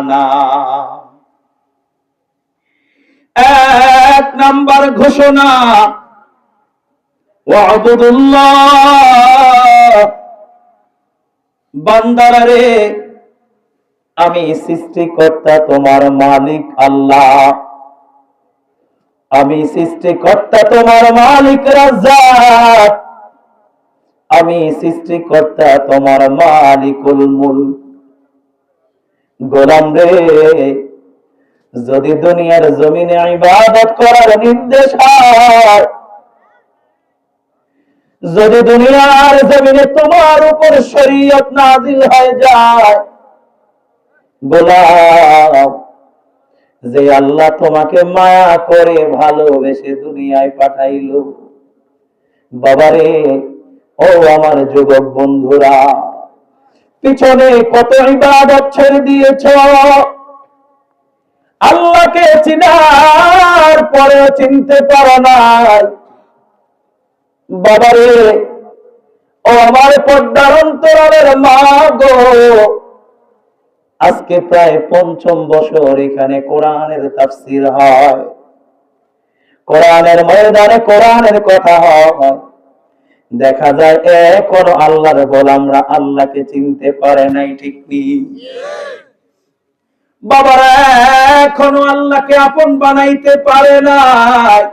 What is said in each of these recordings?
না। এক নাম্বার ঘোষণা, ওয়াবুদুল্লাহ, বান্দারা রে, আমি সৃষ্টিকর্তা, তোমার মালিক আল্লাহ। আমি সৃষ্টিকর্তা, তোমার মালিক রাজ্জাক। আমি সৃষ্টিকর্তা, তোমার মালিকুল মুলক। গোলাম রে, যদি দুনিয়ার জমিনে ইবাদত করার নির্দেশ হয়, যদি দুনিয়ার জমিনে তোমার উপর শরীয়ত নাযিল হয়ে যায়, গোলাম, যে আল্লাহ তোমাকে মায়া করে ভালোবেসে দুনিয়ায় পাঠাইলো, বাবারে, ও আমার যুবক বন্ধুরা, পিছনে কত ইবাদত ছেড়ে দিয়েছ, আল্লাহকে চিনার পরেও চিনতে পারো নাই। বাবারে, ও আমার পর্দার অন্তরালের মা গো, আজকে প্রায় ৫ম বছর এখানে কোরআনের তাফসীর হয়, কোরআনের ময়দানে কোরআনের কথা হয়। দেখা যায় এখনো আল্লাহর গোলামরা আল্লাহকে চিনতে পারে নাই, ঠিক নেই? বাবারা এখনো আল্লাহকে আপন বানাইতে পারে নাই,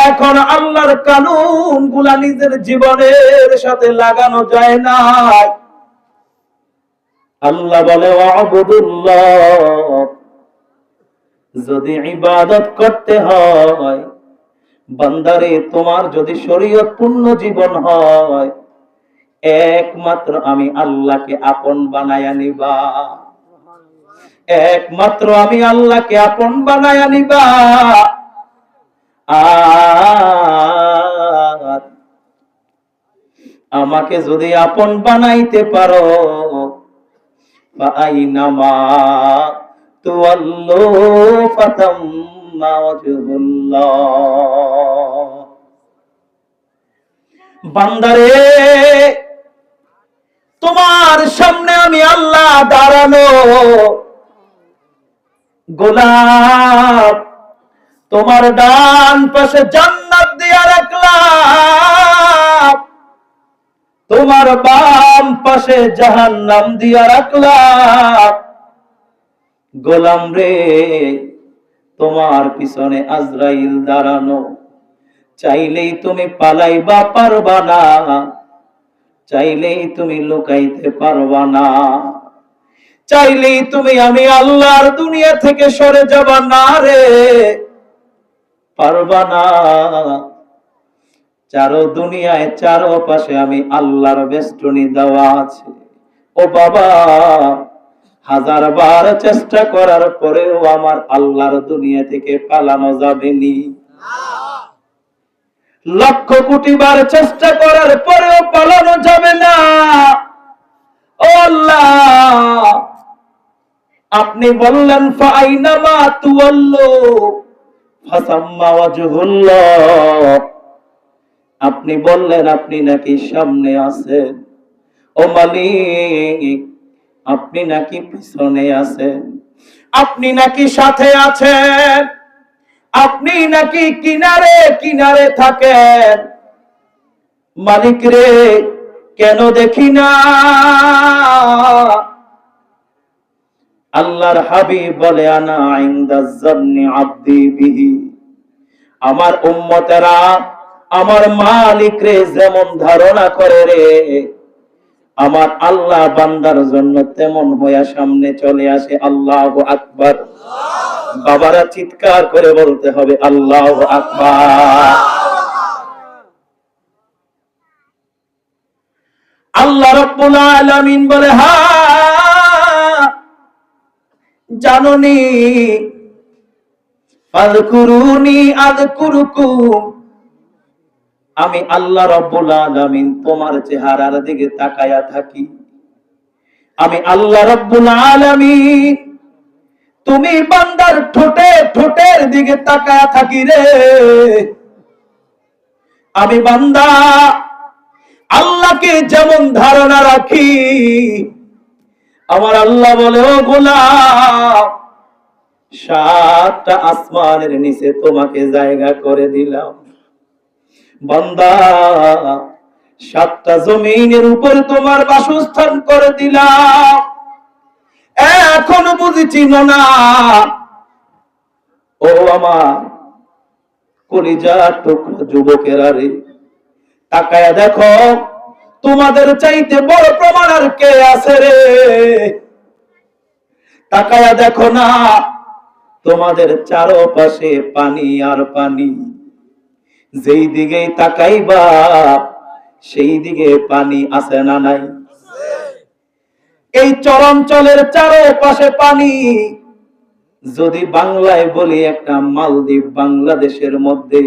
এখন আল্লাহর কানুন গুলা নিজের জীবনের সাথে লাগানো যায় না। আল্লাহ বলে, ওয়াবুদুল্লাহ, যদি ইবাদত করতে হয়, বান্দারে, তোমার যদি শরীয়ত পূর্ণ জীবন হয়, একমাত্র আমি আল্লাহকে আপন বানায়া নিবা, একমাত্র আমি আল্লাহকে আপন বানায়া নিবা। আর আমাকে যদি আপন বানাইতে পারো, ফাআইনামা তুওয়াল্লু ফাতাম্মা ওয়াজহুল্লাহ। বান্দারে, তোমার সামনে আমি আল্লাহ দাঁড়ানো, গোলাপ, তোমার ডান পাশে জান্নাত দিয়া রাখলাম, তোমার বাম পাশে জাহান্নাম দিয়া রাখলাম। গোলাম রে, তোমার পিছনে আজরাইল দাঁড়ানো, চাইলেই তুমি পালাইবা পারবা না, চাইলেই তুমি লুকাইতে পারবা না, চাইলেই তুমি আমি আল্লাহর দুনিয়া থেকে সরে যাবা না রে, পারবা না। চারো দুনিয়ায় চারো পাশে আমি আল্লাহর বেষ্টনী দেওয়া আছে। ও বাবা, 1000 বার চেষ্টা করার পরেও আমার আল্লাহর দুনিয়া থেকে পালানো যাবে নি। লক্ষ কোটি বার চেষ্টা করার পরেও পালানো যাবে না। ও আল্লাহ, আপনি বললেন, ফাআইনামা তুওয়াল্লু ফাসাম্মা ওয়াজহুল্লাহ। আপনি বললেন আপনি নাকি সামনে আছেন, ও মালিক, আপনি নাকি পিছনে আছেন, আপনি নাকি সাথে আছেন, আপনি নাকি কিনারে কিনারে থাকেন। মালিক রে, কেন দেখি না? আল্লাহর হাবিব বলে, আনা ইনদাজ জান্নি আবদি বিহি। আমার উম্মতেরা আমার মালিক রে যেমন ধারণা করে রে, আমার আল্লাহ বান্দার জন্য তেমন হইয়া সামনে চলে আসে। আল্লাহু আকবার। বাবারা চিৎকার করে বলতে হবে, আল্লাহু আকবার। আল্লাহ রাব্বুল আলামিন বলে, হ্যাঁ জাননি, ফাযকুরুনি আযকুরুকুম। আমি আল্লাহ রাব্বুল আলামিন তোমার চেহারার দিকে তাকায়া থাকি। আমি আল্লাহ রাব্বুল আলামিন তুমি বান্দার ঠোঁটের দিকে তাকায়া থাকি রে। আমি বান্দা আল্লাহকে যেমন ধারণা রাখি, আমার আল্লাহ বলে, ও গোলাম, 7টা আসমানের নিচে তোমাকে জায়গা করে দিলাম। বান্দা, 7টা জমিনের উপর তোমার বাসস্থান করে দিলাম। এখনো বুঝি চিনো না? ও আমার কলিজার টুকরা যুবকেরা রে, তাকায়া দেখো, তোমাদের চাইতে বড় প্রমাণ আর কে আছে রে? তাকায়া দেখো না, তোমাদের চারপাশে পানি আর পানি। যেই দিকে তাকাইবা সেই দিকে পানি আছে না নাই? এই চরাঞ্চলের চারপাশে পানি। যদি বাংলায় বলি, একটা মালদ্বীপ বাংলাদেশের মধ্যে,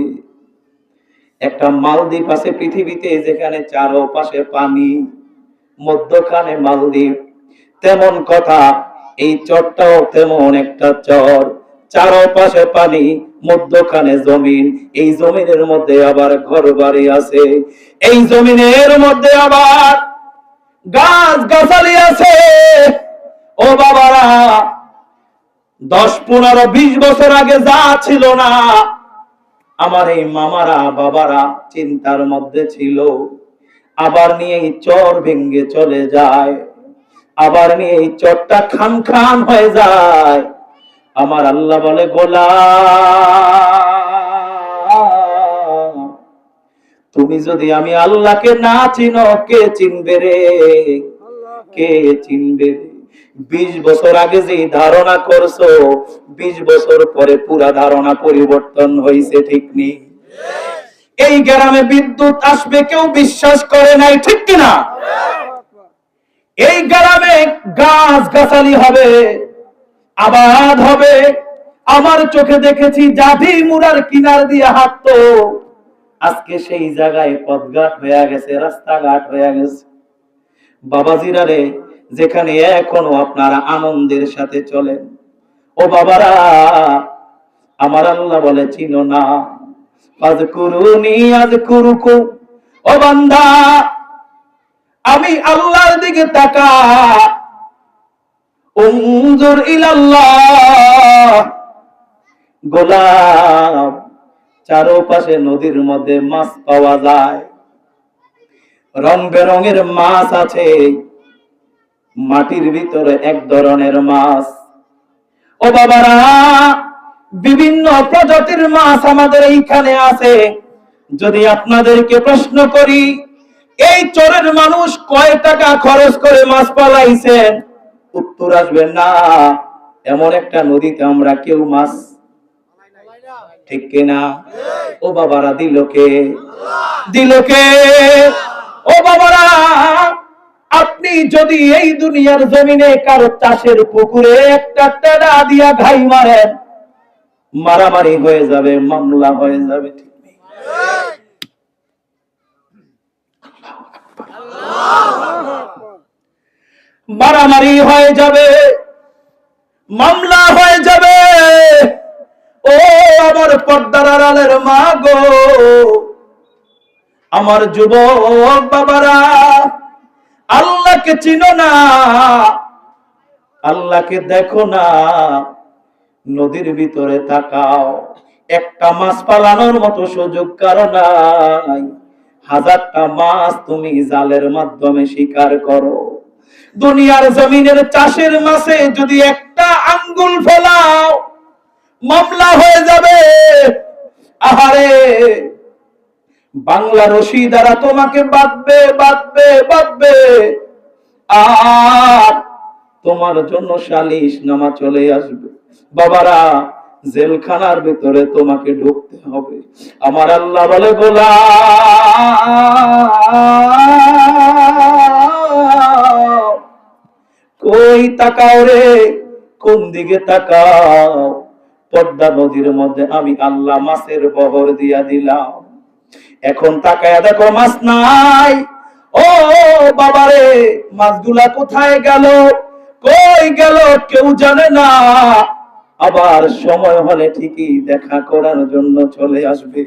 একটা মালদ্বীপ আছে পৃথিবীতে, যেখানে চারপাশে পানি, মধ্যখানে মালদ্বীপ। তেমন কথা, এই চরটাও তেমন একটা চর, চারপাশে পানি, মধ্যখানে জমিন। এই জমিনের মধ্যে আবার ঘর বাড়ি আছে। এই জমিনের মধ্যে আবার গাছ গাছালি আছে। ও বাবারা, 10, 15, 20 বছর আগে যা ছিল না, আমার এই মামারা বাবারা চিন্তার মধ্যে ছিল। আবার নিয়ে এই চর ভেঙ্গে চলে যায়, আবার নিয়ে এই চরটা খান খান হয়ে যায়। আমার আল্লাহ বলে, গোলাম, তুমি যদি আমি আল্লাহকে না চিনো, কে চিনবে রে? কে চিনবে রে? 20 বছর আগে যে ধারণা করছো, 20 বছর পরে পুরা ধারণা পরিবর্তন হয়েছে, ঠিক নেই? এই গ্রামে বিদ্যুৎ আসবে কেউ বিশ্বাস করে নাই, ঠিক কিনা? এই গ্রামে গাছ গাছালি হবে, আবাদ হবে। আমার চোখে দেখেছি জাভি মুরার কিনার দিয়ে হাঁটতো, আজকে সেই জায়গায় পথঘাট হয়ে গেছে, রাস্তাঘাট হয়ে গেছে। বাবাজিরা রে, যেখানে এখনো আপনারা আনন্দের সাথে চলেন, ও বাবারা, আমার আল্লাহ বলে, চিনো না? ফাযকুরুনি আযকুরুকুম। ও বান্দা, আমি আল্লাহর দিকে তাকা, উনজুর ইলাল্লাহ। গোলাম, চারপাশে নদীর মধ্যে মাছ পাওয়া যায়, রং বেরঙের মাছ আছে, মাটির ভিতরে এক ধরনের মাছ। ও বাবারা, বিভিন্ন প্রজাতির মাছ আমাদের এইখানে আছে। যদি আপনাদেরকে প্রশ্ন করি, এই চরের মানুষ কয় টাকা খরচ করে মাছ পালাইছেন, উত্তর আসবে না। এমন একটা নদীতে আমরা কেউ মাছ, ঠিক কিনা? ও বাবারা, দিল কে? দিল কে? ও বাবারা, আপনি যদি এই দুনিয়ার জমিনে কারো চাষের পুকুরে একটা টেডা দিয়া ঘাই মারেন, মারামারি হয়ে যাবে, মামলা হয়ে যাবে, ঠিক নেই? মারামারি হয়ে যাবে, মামলা হয়ে যাবে। ও আমার পর্দার আড়ালের মা গো, আমার যুবক বাবারা, আল্লাহকে চিনো না, আল্লাহকে দেখো না। নদীর ভিতরে তাকাও, একটা মাছ পালানোর মতো সুযোগ কারো নাই। 1000টা মাছ তুমি জালের মাধ্যমে শিকার করো। দুনিয়ার জমিনের চাষের মাছে যদি একটা আঙ্গুল ফেলাও, মামলা হয়ে যাবে। আহারে, বাংলা রশি দ্বারা তোমাকে বাঁধবে বাঁধবে বাঁধবে, আর তোমার জন্য সালিশ নামা চলে আসবে। বাবারা, জেলখানার ভিতরে তোমাকে ঢুকতে হবে। আমার আল্লাহ বলে, গোলাম, কই তাকাও রে? কোন দিকে তাকাও? পদ্মা নদীর মধ্যে আমি আল্লাহ মাছের বহর দিয়া দিলাম। এখন তাকায়া দেখো, মাছ নাই। ও বাবারে, মাছগুলা কোথায় গেল, কই গেল কেউ জানে না। আবার সময় হলে ঠিকই দেখা করার জন্য চলে আসবে।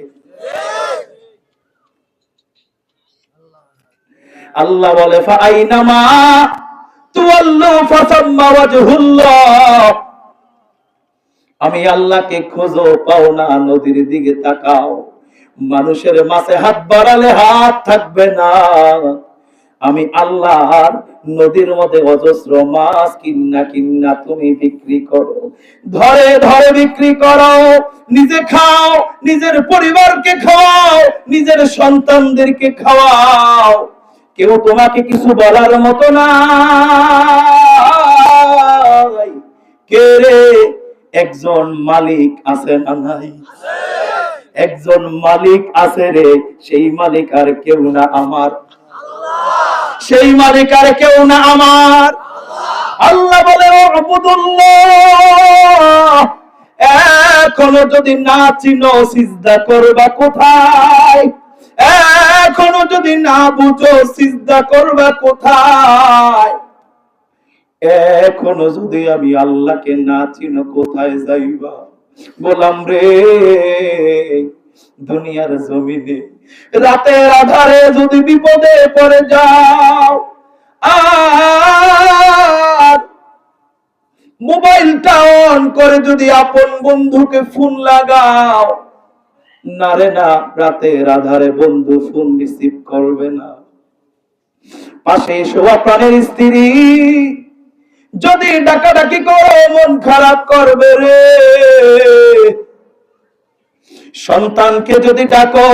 আল্লাহ বলে, ফাআইনামা তুওয়াল্লু ফাসাম্মা ওয়াজহুল্লাহ, আমি আল্লাহকে খোঁজো পাও না, নদীর দিকে তাকাও, মানুষের মাঝে হাত বাড়ালে হাত থাকবে না। আমি আল্লাহর নদীর মধ্যে অজস্র মাছ কিন্না কিন্না তুমি বিক্রি করো, ধরে ধরে বিক্রি করো, নিজে খাও, নিজের পরিবারকে খাওয়াও, নিজের সন্তানদেরকে খাওয়াও, কেউ তোমাকে কিছু বলার মতো না। কে রে? একজন মালিক আছে না নাই? একজন মালিক আছে রে, সেই মালিক আর কেউ না আমার, সেই মালিক আর কেউ না আমার। আল্লাহ বলে উবুদুল্লাহ, এখনো যদি না চিনো সিজদা করবা কোথায়? এখনো যদি না বুঝো সিজদা করবা কোথায়? এখনো যদি আমি আল্লাহকে না চিনো কোথায় যাইবা? বললাম রে, দুনিয়ার জমিনে রাতের আধারে যদি বিপদে পড়ে যাও, আর মোবাইলটা অন করে যদি আপন বন্ধুকে ফোন লাগাও, না রে না, রাতের আধারে বন্ধু ফোন রিসিভ করবে না। পাশে শোয়া প্রাণের স্ত্রী যদি ডাকাডাকি করো, মন খারাপ করবে রে। সন্তানকে যদি ডাকো,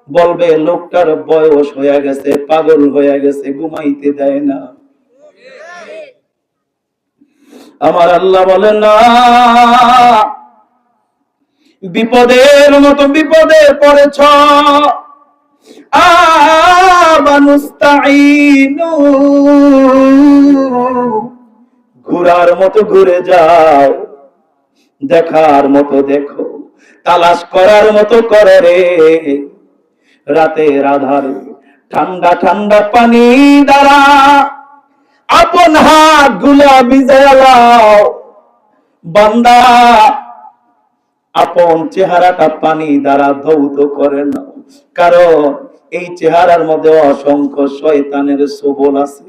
বলবে লোকটার বয়স হয়ে গেছে, পাগল হয়ে গেছে, ঘুমাইতে দেয় না। আমার আল্লাহ বলেন না, বিপদের মতো বিপদে পড়েছ, আমানুস্তাঈনু, ঘুরার মতো ঘুরে যাও, দেখার মতো দেখো, তালাশ করার মতো করে রে। রাতের আধারে ঠান্ডা ঠান্ডা পানি দ্বারা আপন হাত গুলা ভিজায়া লাও, বান্দা আপন চেহারাটা পানি দ্বারা ধৌত করে নাও, কারণ এই চেহারার মধ্যে অসংখ্য শয়তানের সবল আছে,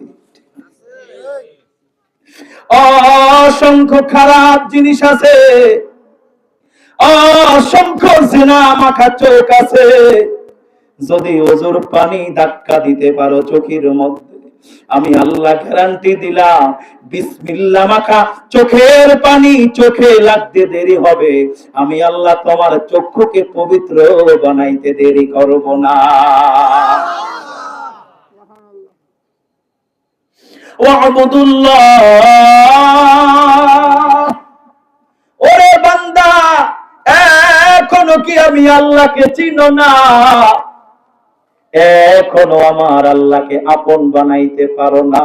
অসংখ্য খারাপ জিনিস আছে, অসংখ্য জিনা মাখা চোখ আছে। যদি ওজুর পানি ধাক্কা দিতে পারো চোখের মধ্যে, আমি আল্লাহ গ্যারান্টি দিলাম, বিসমিল্লাহ মাখা চোখের পানি চোখে লাগতে দেরি হবে, আমি আল্লাহ তোমার চক্ষুকে পবিত্র বানাইতে দেরি করব না। ওয়াবুদুল্লাহ, ওরে বান্দা, এখনো কি আমি আল্লাহকে চিনো না? এখনো আমার আল্লাহকে আপন বানাইতে পারো না?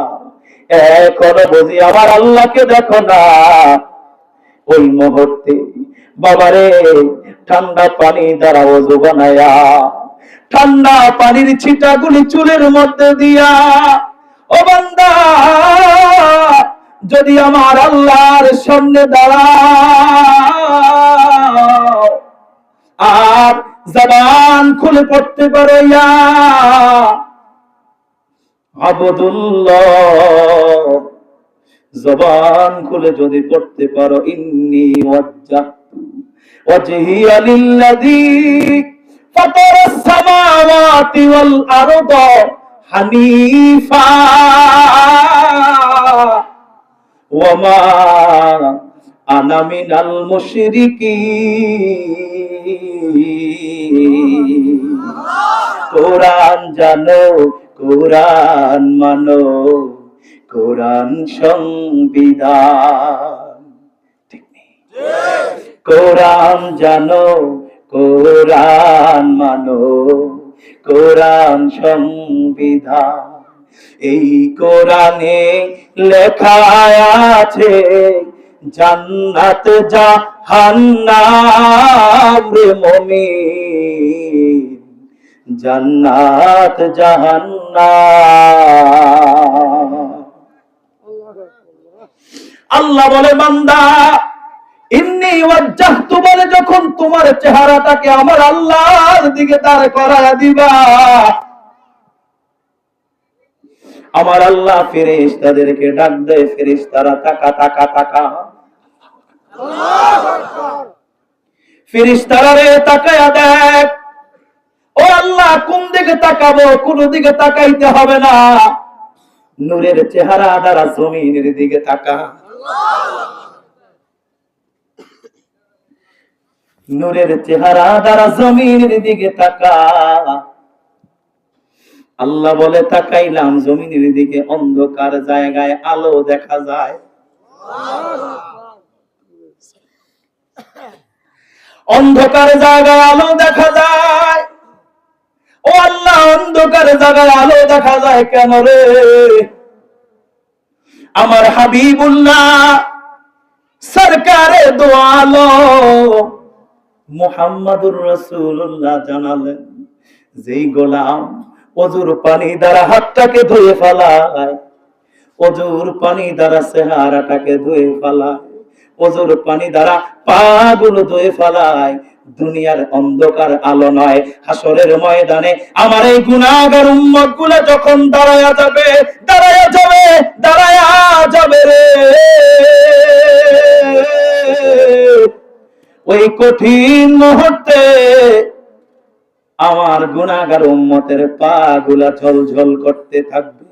এখনো বুঝি আমার আল্লাহকে দেখো না? ওই মুহূর্তে বাবারে ঠান্ডা পানি দ্বারা ওযু বানায়া, ঠান্ডা পানির ছিটাগুলি চুলের মধ্যে দিয়া, ও বান্দা যদি আমার আল্লাহর সামনে দাঁড়াও আর জবান খুলে পড়তে পারো ইয়া আবুদুল্লাহ, জবান খুলে যদি পড়তে পারো ইন্নী ওয়াজ্জাহতু ওয়াজহিয়া লিল্লাযী ফাতারাস সামাওয়াতি ওয়াল আরদা হানিফা ওয়া মা আনা মিনাল মুশরিকিন। কোরআন জানো, কোরআন মানো, কোরআন সংবিধান, ঠিক নেই? কোরআন জানো, কোরআন মানো, কোরআন সংবিধান। এই কোরআনে লেখা আছে জান্নাত জাহান্নাম রে মুমিন, জান্নাত জাহান্নাম। আল্লাহ বলে বান্দা ইন্নী ওয়াজ্জাহতু বলে যখন তোমার চেহারাটাকে আমার আল্লাহর দিকে দাঁড় করায়া দিবা, আমার আল্লাহ ফেরেশতাদেরকে ডাক দেয়, ফেরেশতারা তাকা তাকা তাকা। ফেরেশতারা রে তাকায়া দেখ, ও আল্লাহ কোন দিকে তাকাবো? কোন দিকে তাকাইতে হবে না, নূরের চেহারা দ্বারা জমিনের দিকে তাকা। নূরের চেহারা দ্বারা জমিনের দিকে তাকা। আল্লাহ বলে তাকাইলাম, জমিনের দিকে অন্ধকার জায়গায় আলো দেখা যায়। অন্ধকার জায়গায় আলো দেখা যায়। ও আল্লাহ, অন্ধকার জায়গায় আলো দেখা যায় কেন রে? আমার হাবিবুল্লাহ সরকারে দো আলম মুহাম্মাদুর রাসূলুল্লাহ জানালেন, যেই গোলাম ওযুর পানি দ্বারা হাতটাকে ধুয়ে ফেলায়, ওযুর পানি দ্বারা চেহারাটাকে ধুয়ে ফেলায়, ওযুর পানি দ্বারা পা গুলো ধুয়ে ফেলায়, দুনিয়ার অন্ধকার আলো নয়, হাসরের ময়দানে আমার এই গুনাহগার উম্মত গুলো যখন দাঁড়ায়া যাবে, দাঁড়ায়া যাবে, দাঁড়ায়া যাবে রে, ওই কঠিন মুহূর্তে আমার গুনাহগার উম্মতের পা গুলা ঝলঝল করতে থাকবে।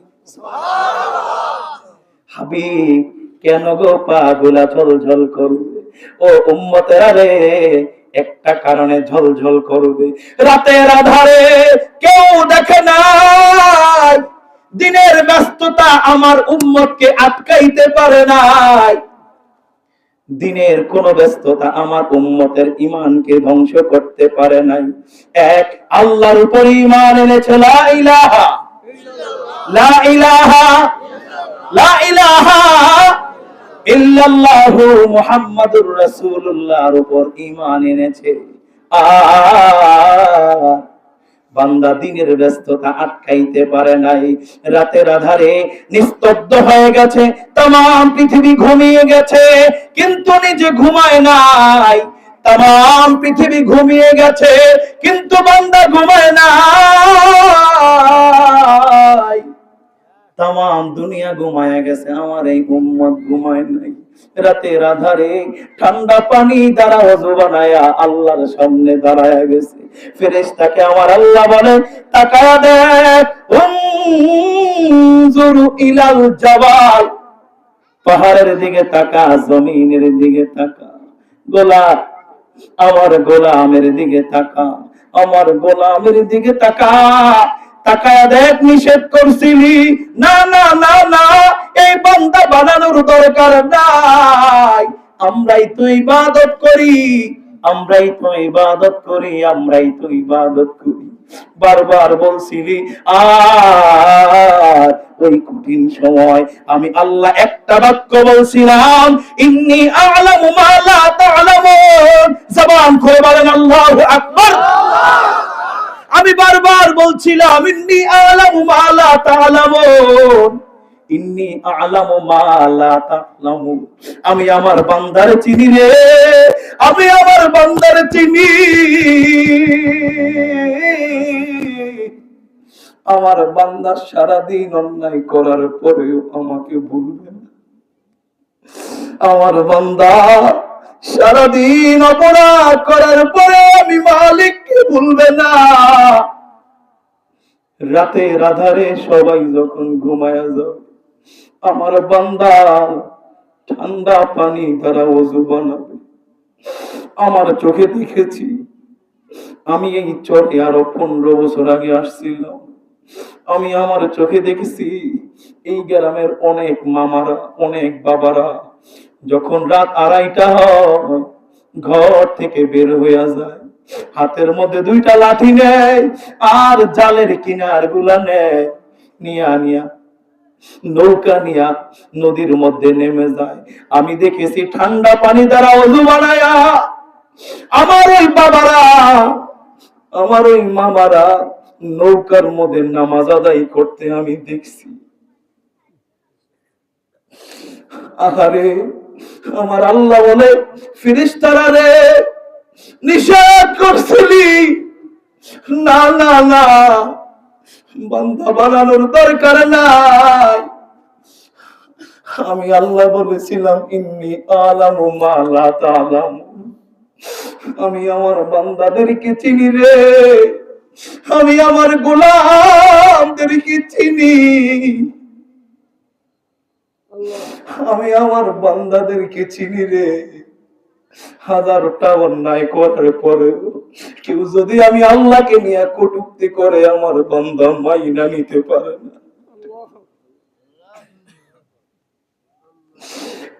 হাবিব কেন গো পা গুলা ঝলঝল করবে? ও উম্মতেরা রে, একটা কারণে ঝলঝল করবে। রাতের আধারে কেউ দেখে নাই, দিনের ব্যস্ততা আমার উম্মতকে আটকাইতে পারে নাই, দিনের কোন ব্যস্ততা আমার উম্মতের ঈমানকে ধ্বংস করতে পারে নাই। এক আল্লাহর উপর ঈমান এনেছে, লা ইলাহা লা ইলাহা লা ইলাহা ইল্লাল্লাহু মুহাম্মাদুর রাসূলুল্লাহর উপর ঈমান এনেছে। আর বান্দা দিনের ব্যস্ততা আটকাইতে পারে নাই। রাতের আধারে নিস্তব্ধ হয়ে গেছে, তামাম পৃথিবী ঘুমিয়ে গেছে, কিন্তু নিজে ঘুমায় নাই। তামাম পৃথিবী ঘুমিয়ে গেছে, কিন্তু বান্দা ঘুমায় নাই। তামাম দুনিয়া ঘুমায় গেছে, আমার এই উম্মত ঘুমায় নাই। রাতের আধারে ঠান্ডা পানি দ্বারা ওযু বানায়া আল্লাহর সামনে দাঁড়ায়া গেছে। ফেরেশতাকে আমার আল্লাহ বলে, তাকায়া দেখ, উনজুরু ইলাল জাবাল, পাহাড়ের দিকে তাকা, জমিনের দিকে তাকা, গোলাম আমার গোলামের দিকে তাকা, আমার গোলামের দিকে তাকা। তাকায়া দেখ, নিষেধ করছিলি না না না না, এই বান্দা বানানোর দরকার নাই, আমরাই তো ইবাদত করি, আমরাই তো ইবাদত করি, আমরাই তো ইবাদত করি। বারবার বলছিলি। আর ওই কঠিন সময় আমি আল্লাহ একটা বাক্য বলছিলাম, ইন্নী আ'লামু মা লা তা'লামুন। জবান খুলে বলেন আল্লাহু আকবার। আমি বারবার বলছিলাম, ইন্নী আ'লামু মা লা তা'লামুন, ইন্নী আ'লামু মা লা তা'লামুন। আমি আমার বান্দার চিনি রে, আমি আমার বান্দার চিনি। আমার বান্দা সারাদিন অন্যায় করার পরেও আমাকে ভুলবে না। আমার বান্দা সারাদিন অপরাধ করার পরে আমি মালিককে ভুলবে না। রাতের আধারে সবাই যখন ঘুমায়া যাবে, আমার বান্দা ঠান্ডা পানি দ্বারা ওযু বানাবে। আমার চোখে দেখেছি, আমি এই চরে আরো 15 বছর আগে আসছিলাম, আমি আমার চোখে দেখেছি এই গ্রামের অনেক মামারা, অনেক বাবারা যখন রাত 2:30টা হয় ঘর থেকে বের হয়ে যায়, হাতের মধ্যে 2টা লাঠি নেয় আর জালের কিনার গুলা নেয়, নিয়া নিয়া নৌকা নিয়া নদীর মধ্যে নেমে যায়। আমি দেখেছি ঠান্ডা পানি দ্বারা ওযু বানায়া আমার ওই বাবারা, আমার ওই মামারা নৌকার মধ্যে নামাজ আদায় করতে আমি দেখছি। আহারে, আমার আল্লাহ বলে, ফেরেশতারা রে, নিষেধ করছিলি না না না, বান্দা বানানোর দরকার নাই। আমি আল্লাহ বলেছিলাম ইন্নী আলামু মা লা তা'লামুন। আমি আমার বান্দাদেরকে চিনি রে, আমি আমার গোলামদেরকে চিনি, আমি আমার বান্দাদেরকে চিনি রে। হাজারটা অন্যায় করার পরে কেউ যদি আমি আল্লাহকে নিয়ে কটূক্তি করে, আমার বান্দা মাইনা নিতে পারে না।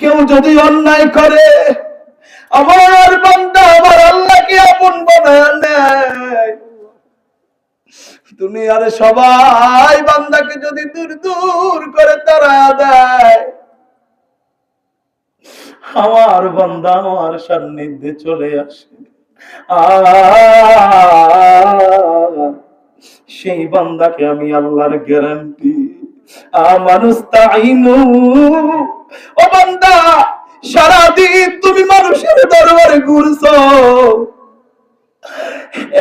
কেউ যদি অন্যায় করে, আমার বান্দা আমার আল্লাহকে আপন বানায় নেয়। দুনিয়ার সবাই বান্দাকে যদি দূর দূর করে তাড়ায় দেয়, আমার বান্দা আমার সান্নিধ্যে চলে আসে। সেই বান্দাকে আমি আল্লাহর গ্যারান্টি আমানুস্তাইনু। ও বান্দা, সারাদিন তুমি মানুষের দরবারে ঘুরছো,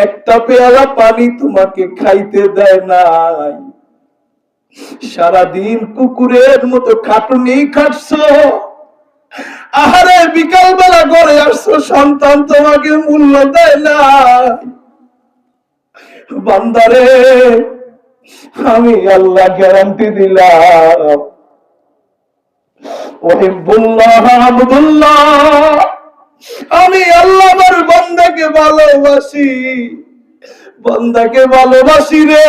একটা পেয়ালা পানি তোমাকে খাইতে দেয় নাই। সারাদিন কুকুরের মতো খাটুনি খাটছো। আহারে বিকাল বেলা ঘরে আসছো, সন্তান তোমাকে মূল্য দেয় না। বান্দারে আমি আল্লাহ গ্যারান্টি দিলাম, ওহিব্বুল্লাহ আবদুল্লাহ, আমি আল্লাহ আমার বান্দাকে ভালোবাসি, বান্দাকে ভালোবাসি রে।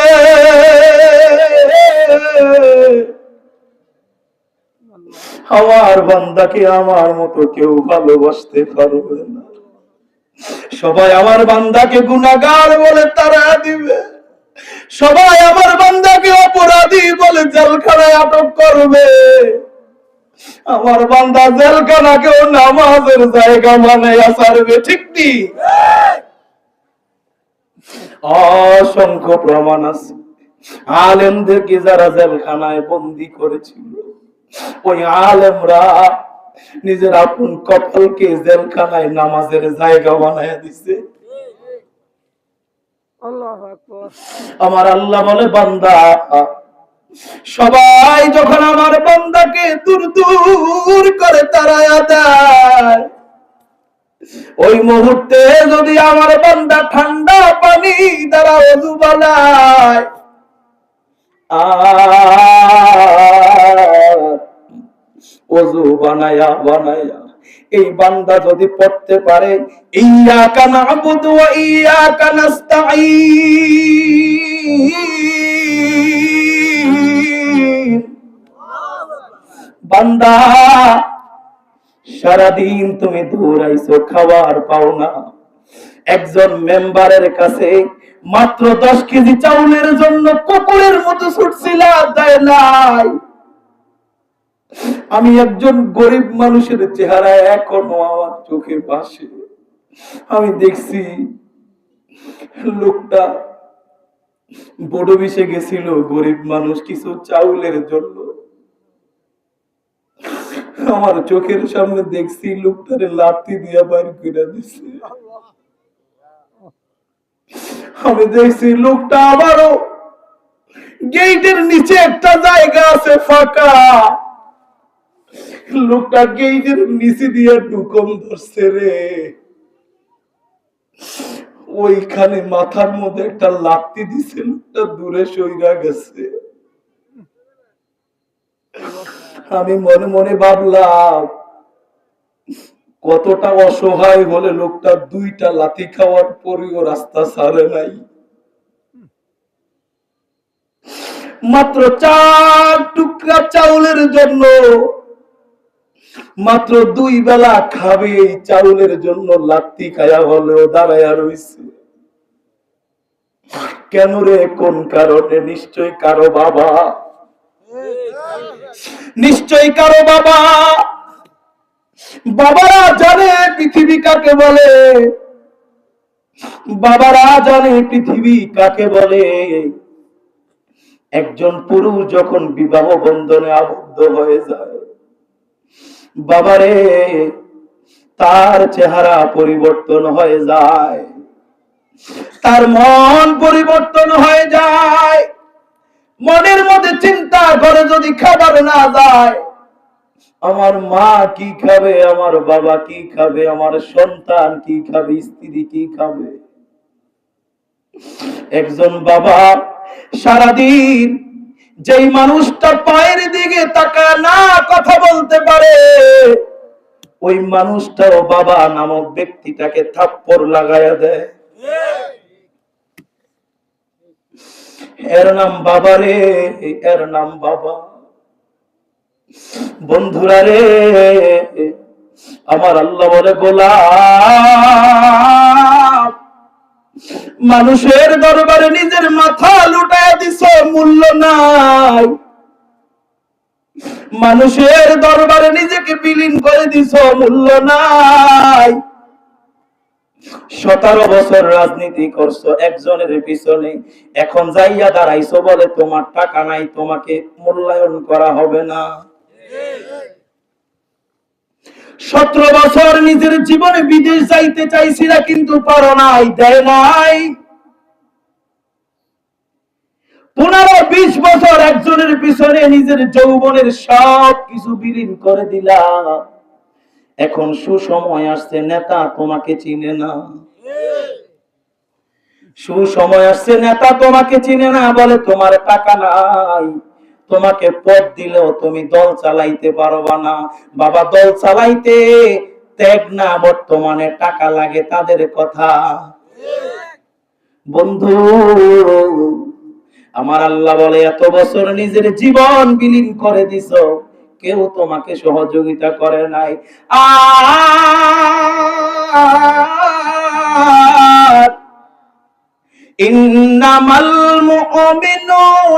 আমার বান্দাকে আমার মতো কেউ ভালোবাসতে পারবে না। সবাই আমার বান্দাকে গুনাহগার বলে তারা দিবে, সবাই আমার বান্দাকে অপরাধী বলে জেলখানায় আটক করবে। আমার বান্দা জেলখানাকেও নামাজের জায়গা বানাইয়া ছাড়বে, ঠিক নেই? অসংখ্য প্রমাণ আছে। আলেমদেরকে যারা জেলখানায় বন্দী করেছিল, ওই আলেমরা নিজের আপন কপালকে জেলখানায় নামাজের জায়গা বানাইয়া দিছে। আমার আল্লাহ বলে, বান্দা সবাই যখন আমার বান্দাকে দূর দূর করে তাড়ায়া দেয়, ওই মুহূর্তে যদি আমার বান্দা ঠান্ডা পানি দ্বারা ওযু বানায়, ওযু বানায়া বানায়া এই বান্দা যদি পড়তে পারে ইয়্যাকা না'বুদু ওয়া ইয়্যাকা নাস্তাঈন, বান্দা সারাদিন তুমি দৌড়াইছো, খাবার পাও না। একজন মেম্বারের কাছে মাত্র 10 কেজি চাউলের জন্য কুকুরের মতো ছুটছিলা, দেয় নাই। আমি একজন গরিব মানুষের চেহারা এখনো আমার চোখে ভাসে। আমি দেখছি লোকটা বড় বিষে গেছিল, গরিব মানুষ, কিছু চাউলের জন্য। আমার চোখের সামনে দেখছি লোকটারে লাথি দিয়া বাইর করে দিছে। আমি দেখছি লোকটা আবারও গেটের নিচে একটা জায়গা আছে ফাঁকা, লোকটা গেটের নিচে দিয়ে ঢুকম ধরছে রে। ওইখানে মাথার মধ্যে একটা লাথি দিছে, লোকটা দূরে সইরা গেছে। আমি মনে মনে ভাবলাম, কতটা অসহায় হলে লোকটা 2টা লাথি খাওয়ার পরেও রাস্তা ছাড়ে নাই। মাত্র 4 টুকরা চাউলের জন্য, মাত্র 2 বেলা খাবে এই চাউলের জন্য লাথি খায়া হলেও দাঁড়ায়া রইছে। কেন রে? কোন কারণে? নিশ্চয় কারো বাবা, নিশ্চয় কারো বাবা। বাবারা জানে পৃথিবী কাকে বলে, বাবারা জানে পৃথিবী কাকে বলে। একজন পুরুষ যখন বিবাহ বন্ধনে আবদ্ধ হয়ে যায়, বাবারে তার চেহারা পরিবর্তন হয়ে যায়, তার মন পরিবর্তন হয়ে যায়। মনের মধ্যে চিন্তা করে যদি খাবার না যায়, আমার মা কি খাবে, আমার বাবা কি খাবে, আমার সন্তান কি খাবে, স্ত্রী কি খাবে। একজন বাবা সারাদিন যেই মানুষটা পায়ের দিকে তাকায় না কথা বলতে পারে, ওই মানুষটাও বাবা নামক ব্যক্তিটাকে থাপ্পড় লাগায়া দেয়। এর নাম বাবা রে, এর নাম বাবা। বন্ধুরা রে, আমার আল্লাহ বলে গোলাম, মানুষের দরবারে নিজের মাথা লুটায় দিছ, মূল্য নাই। মানুষের দরবারে নিজেকে বিলীন করে দিছ, মূল্য নাই। 17 বছর রাজনীতি করছো একজনের পিছনে, এখন যাইয়া দাঁড়াইছো বলে তোমার টাকা নাই, তোমাকে মূল্যায়ন করা হবে না। 17 বছর নিজের জীবনে বিদেশ যাইতে চাইছিলা, কিন্তু পারো নাই, দেয় নাই। 15-20 বছর একজনের পিছনে নিজের যৌবনের সব কিছু বিলীন করে দিলা, এখন সুসময় আসছে, নেতা তোমাকে চিনে না। সুসময় আসছে, নেতা তোমাকে চিনে না, বলে তোমার টাকা নাই, তোমাকে পদ দিলেও তুমি দল চালাইতে পারবা না। বাবা, দল চালাইতে ত্যাগ না, বর্তমানে টাকা লাগে, তাদের কথা। বন্ধু, আমার আল্লাহ বলে এত বছর নিজের জীবন বিলীন করে দিছ, কেউ তোমাকে সহযোগিতা করে নাই। আর ইন্নামাল মুমিনুনাল্লাযীনা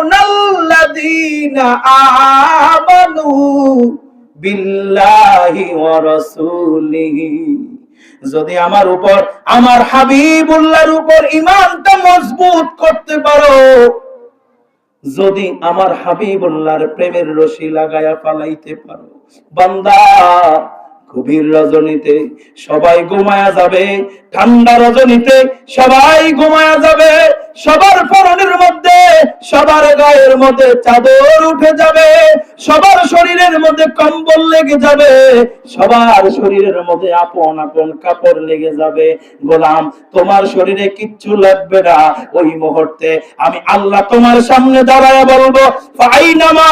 আমানু বিল্লাহি ওয়া রাসূলিহি, যদি আমার উপর, আমার হাবিবুল্লাহর উপর ঈমানটা মজবুত করতে পারো, যদি আমার হাবিবুল্লাহর প্রেমের রশি লাগায়া ফালাইতে পারো, বান্দা, গভীর রজনীতে সবাই ঘুমায়া যাবে, ঠান্ডা রজনীতে সবাই ঘুমায়া যাবে, সবার পরনের মধ্যে, সবার গায়ের মধ্যে চাদর উঠে যাবে, সবার শরীরের মধ্যে কম্বল লেগে যাবে, সবার শরীরের মধ্যে আপন আপন কাপড় লেগে যাবে। গোলাম, তোমার শরীরে কিচ্ছু লাগবে না। ওই মুহূর্তে আমি আল্লাহ তোমার সামনে দাঁড়ায় বলবো, ফাইনামা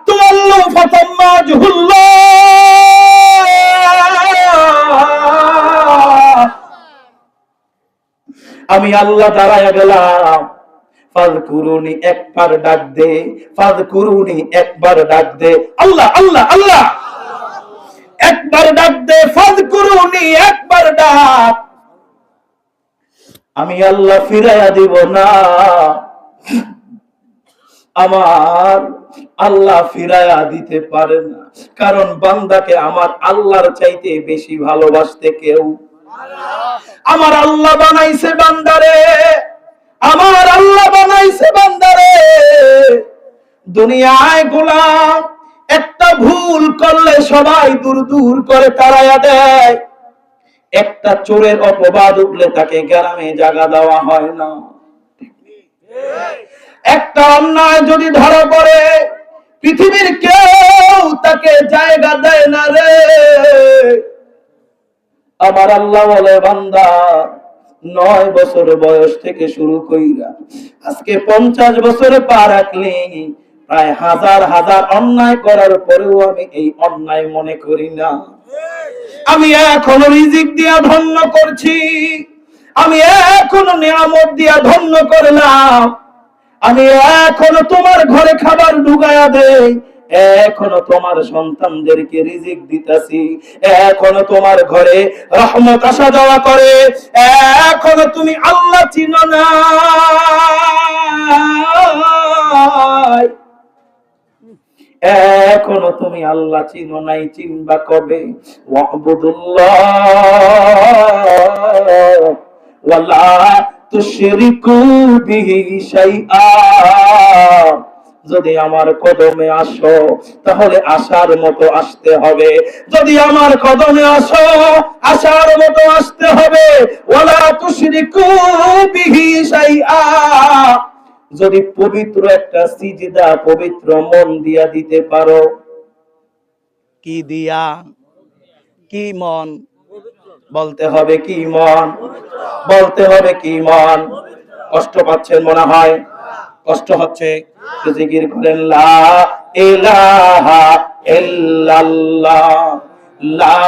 তুওয়াল্লু ফাতাম্মা ওয়াজহুল্লাহ। আমি আল্লাহ দাঁড়ায় গেলাম, ফাযকুরুনি, একবার ডাক দে, ফাযকুরুনি, একবার ডাক দে, আল্লাহ আল্লাহ আল্লাহ, একবার ডাক দে, ফাযকুরুনি, একবার ডাক। আমি আল্লাহ ফিরাইয়া দিব না, আমার আল্লাহ ফিরাইয়া দিতে পারে না, কারণ বান্দাকে আমার আল্লাহর চাইতে বেশি ভালোবাসতে কেউ। আমার আল্লাহ বানাইছে বান্দারে, আমার আল্লাহ বানাইছে বান্দারে। দুনিয়ায় গোলাম একটা ভুল করলে সবাই দূর দূর করে তাড়াইয়া দেয়, একটা চোরের অপবাদ উঠলে তাকে গ্রামে জায়গা দেওয়া হয় না। একটা অন্যায় যদি ধরা পড়ে, পৃথিবীর কেউ তাকে জায়গা দেয় না রে। আমার আল্লাহ বলে, বান্দা, 9 বছর বয়স থেকে শুরু কইরা আজকে 50 বছরে পা রাখলি, প্রায় হাজার হাজার অন্যায় করার পরেও আমি এই অন্যায় মনে করি না। আমি এখনো রিজিক দিয়া ধন্য করছি, আমি এখনো নিয়ামত দিয়া ধন্য করলাম, আমি এখনো তোমার ঘরে খাবার ঢুকায়া দেই, এখনো তোমার সন্তানদেরকে রিজিক দিতাছি, এখনো তোমার ঘরে রহমত আসা যাওয়া করে, এখনো তুমি আল্লাহ চিনো না। এখনো তুমি আল্লাহ চিনো নাই, চিনবা কবে? ওয়াবুদুল্লাহ ওয়ালা তুশরিকু বিহি শাইআ। যদি আমার কদমে আসো তাহলে আসার মতো আসতে হবে, যদি আমার কদমে আসো আসার মতো আসতে হবে। ওয়ালা তুশরিকু বিহি শাইআ, যদি পবিত্র একটা সিজদা পবিত্র মন দিয়া দিতে পারো, কি দিয়া? কি মন? বলতে হবে কি মন? বলতে হবে কি মন? কষ্ট পাচ্ছেন মনে হয়? কষ্ট হচ্ছে? জিকির করেন লা ইলাহা ইল্লাল্লাহ, লা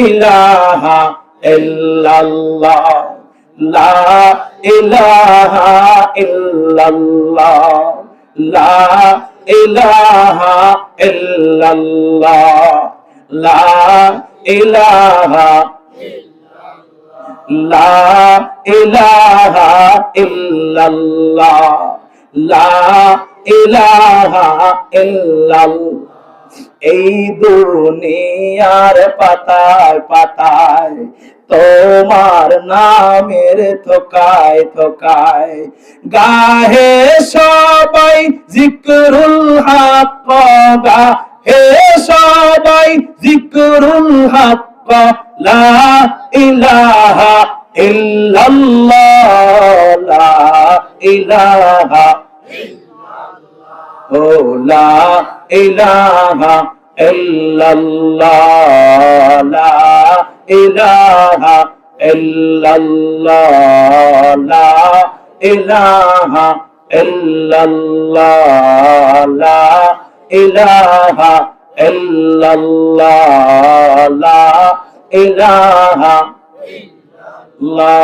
ইলাহা ইল্লাল্লাহ, লা ইলাহা ইল্লাল্লাহ, লা ইলাহা ইল্লাল্লাহ, লা ইলাহা, লা ইলাহা ইল্লাল্লাহ, লা ইলাহা ইল্লাল্লাহ। এই দুনিয়ার পাতায় পাতায় তোমার নামের থোকায় থোকায় গাহে সবাই জিকরুল হক, গাহে সবাই জিকরুল হক, লা ইলাহা ইল্লাল্লাহ, লা ইলাহা, ও লা ইলাহা ইল্লাল্লাহ, লা ইলাহা ইল্লাল্লাহ, লা ইলাহা ইল্লাল্লাহ, লা ইলাহা ইল্লাল্লাহ, লা ইলাহা, লা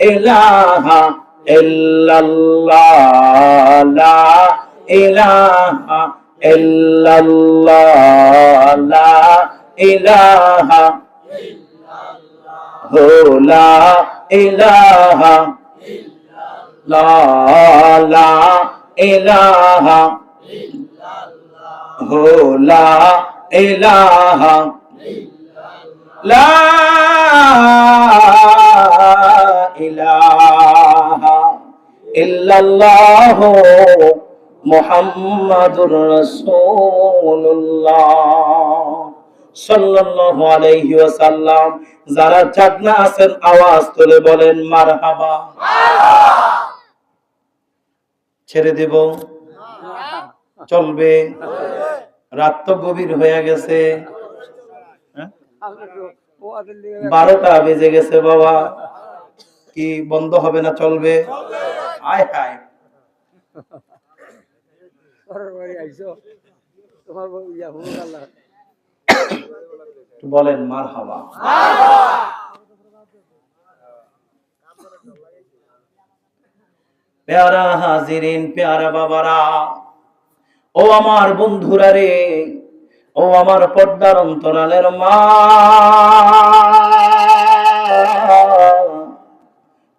ইলাহা ইল্লাল্লাহ, লা ইলাহা ইল্লাল্লাহ, লা ইলাহা, হো লা ইলাহা, লা ইলাহা, হো লা ইলাহা, লা ইলাহা ইল্লাল্লাহ মুহাম্মাদুর রাসূলুল্লাহ সাল্লাল্লাহু আলাইহি ওয়াসাল্লাম। যারা জাগনা আছেন আওয়াজ তুলে বলেন মারহাবা। ছেড়ে দেব? চলবে? রাত তো গভীর হয়ে গেছে, 12টা বেজে গেছে বাবা। কি বন্ধ হবে না? চলবে? আয় হায়, বলেন মারহাবা। প্যারা হাজিরিন, প্যারা বাবারা, ও আমার বন্ধুরা রে, ও আমার পর্দার অন্তরালের মা,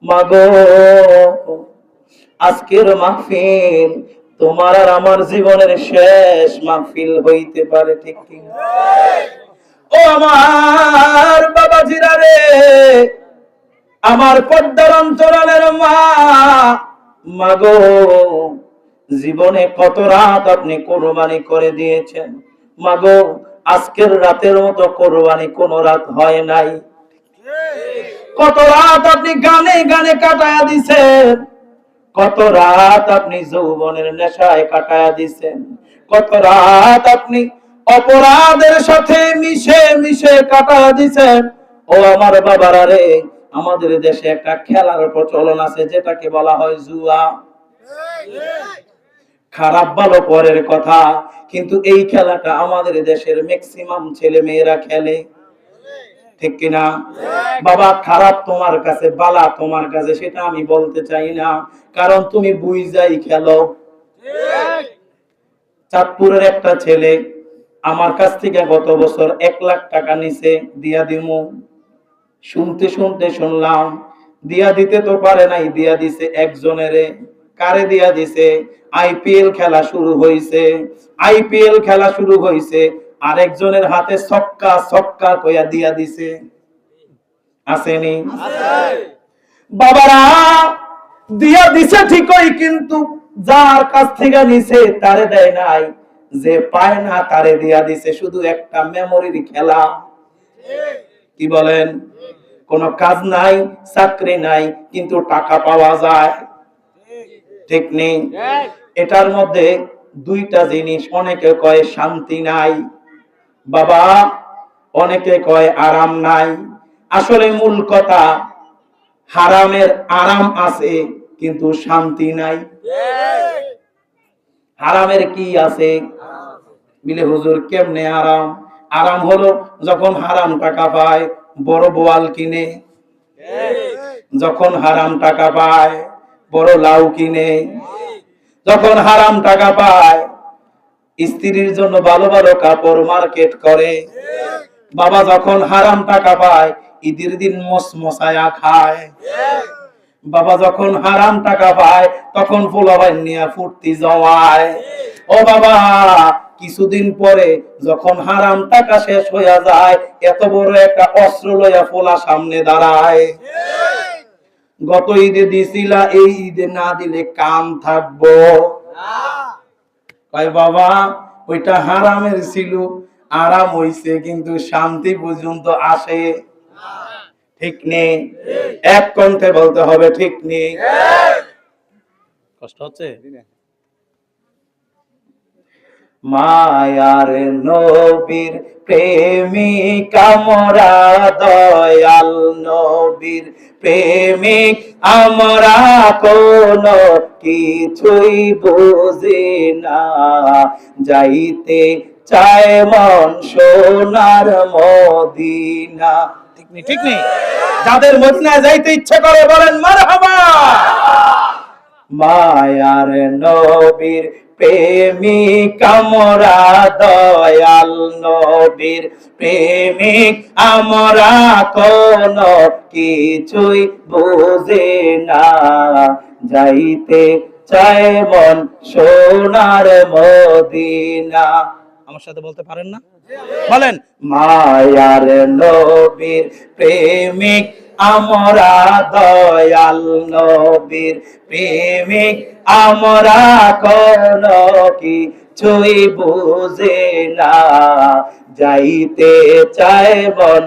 মাগো আজকের মাহফিল তোমার আর আমার জীবনের শেষ মাহফিল হইতে পারে, ঠিক কি? ও আমার বাবাজিরা রে, আমার পর্দার অন্তরালের মা, মাগো জীবনে কত রাত আপনি কোরবানি করে দিয়েছেন, মাগো আজকের রাতের মতো কোরবানি কোন রাত হয় নাই। কত রাত আপনি গানে গানে কাটায়া দিছেন, কত রাত আপনি যৌবনের নেশায় কাটায়া দিছেন, কত রাত আপনি অপরাধের সাথে মিশে মিশে কাটায়া দিছেন। ও আমার বাবারা রে, আমাদের দেশে একটা খেলার প্রচলন আছে যেটাকে বলা হয় জুয়া। খারাপ ভালো পরের কথা, কিন্তু এই খেলাটা আমাদের দেশের ম্যাক্সিমাম ছেলে মেয়েরা খেলে, ঠিক কিনা? বাবা খারাপ তোমার কাছে, বালা তোমার কাছে, সেটা আমি বলতে চাই না, কারণ তুমি বুঝাই খেলো। চাঁদপুরের একটা ছেলে আমার কাছ থেকে গত বছর 1 লাখ টাকা নিছে, দিয়া দিমু। শুনতে শুনতে শুনলাম দিয়া দিতে তো পারে নাই, দিয়া দিছে একজনেরে। কারে দিয়া দিছে? আইপিএল খেলা শুরু হইছে, আইপিএল খেলা শুরু হইছে, আরেকজনের হাতে ছক্কা ছক্কা কইয়া দিয়া দিছে। আসেনি? বাবারা দিয়া দিছে ঠিকই, কিন্তু যার কাছ থেকে নিছে তারে দেয় নাই, যে পায় না তারে দিয়া দিছে। শুধু একটা মেমোরির খেলা। কি বলেন? কোনো কাজ নাই, চাকরি নাই, কিন্তু টাকা পাওয়া যায়। ঠিক নেই? এটার মধ্যে দুইটা জিনিস, অনেকে কয় শান্তি নাই বাবা, অনেকে কয় আরাম নাই। আসলে মূল কথা, হারামের আরাম আছে কিন্তু শান্তি নাই। হারামের কি আছে? বিলে হুজুর কেমনে আরাম? আরাম হলো যখন হারাম টাকা পায় বড় বোয়াল কিনে, যখন হারাম টাকা পায় বড় লাউ কিনে, যখন হারাম টাকা পায় স্ত্রীর জন্য ভালো ভালো কাপড় মার্কেট করে। বাবা যখন হারাম টাকা পায় ঈদের দিন মসমসায়া খায়। বাবা যখন হারাম টাকা পায় তখন পোলাপান নিয়ে ফুর্তি জমায়। ও বাবা, কিছুদিন পরে যখন হারাম টাকা শেষ হইয়া যায়, এত বড় একটা অস্ত্র লইয়া পোলা সামনে দাঁড়ায়। গত ঈদে দিছিলা, এই ঈদে না দিলে কাম থাকবো কয় বাবা ওইটা হারামের ছিল, আরাম হইছে কিন্তু শান্তি পর্যন্ত আসে। ঠিক নেই? এক কণ্ঠে বলতে হবে ঠিক নেই? কষ্ট হচ্ছে? মায়ার নবীর প্রেমিক আমরা, দয়াল নবীর প্রেমিক আমরা, কোন কিছুই বুঝি না। যাইতে চায় মন সোনার মদিনা। ঠিক নেই? ঠিক নেই? যাদের মদিনায় যাইতে ইচ্ছা করে বলেন মারহাবা। মায়ার নবীর প্রেমিক আমরা, দয়াল নবীর প্রেমিক আমরা, কোন কিছুই বুঝে না। যাইতে চায় মন সোনার মদিনা। আমার সাথে বলতে পারেন না? বলেন মায়ার নবীর প্রেমিক আমরা, দয়াল নবীর প্রেমিক আমরা, কোন কিছুই বুঝে না। যাইতে চায় মন।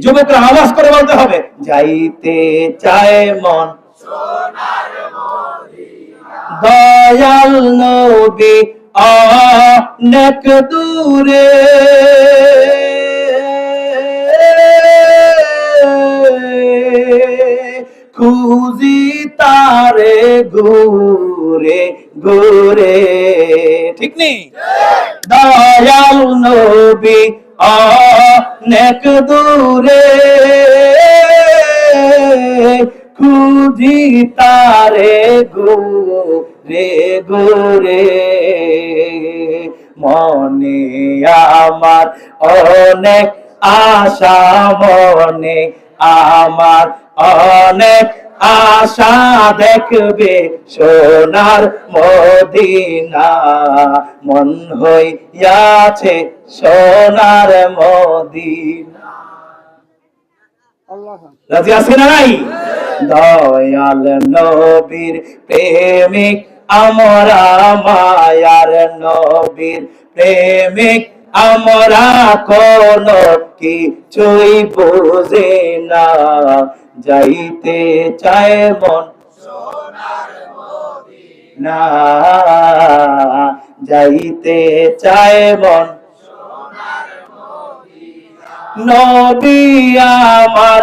যুবকরা আওয়াজ করে বলতে হবে, যাইতে চায় মন দয়াল নবী অনেক দূরে, খুঁজি তারে ঘুরে ঘুরে। ঠিক নেই? দয়াল নবী অনেক দূরে, খুঁজি তারে ঘুরে ঘুরে। মনে আমার অনেক আশা, মনে আমার অনেক আশা, দেখবে সোনার মদিনা। মন হইয়াছে সোনার মদিনা। রাজি আছে না নাই? দয়াল নবীর প্রেমিক আমরা, মায়ার নবীর প্রেমিক আমরা, কোন কিছুই বুঝে না। যাইতে চায় মন সোনার মদিনা, যাইতে চায় মন সোনার মদিনা। নবী আমার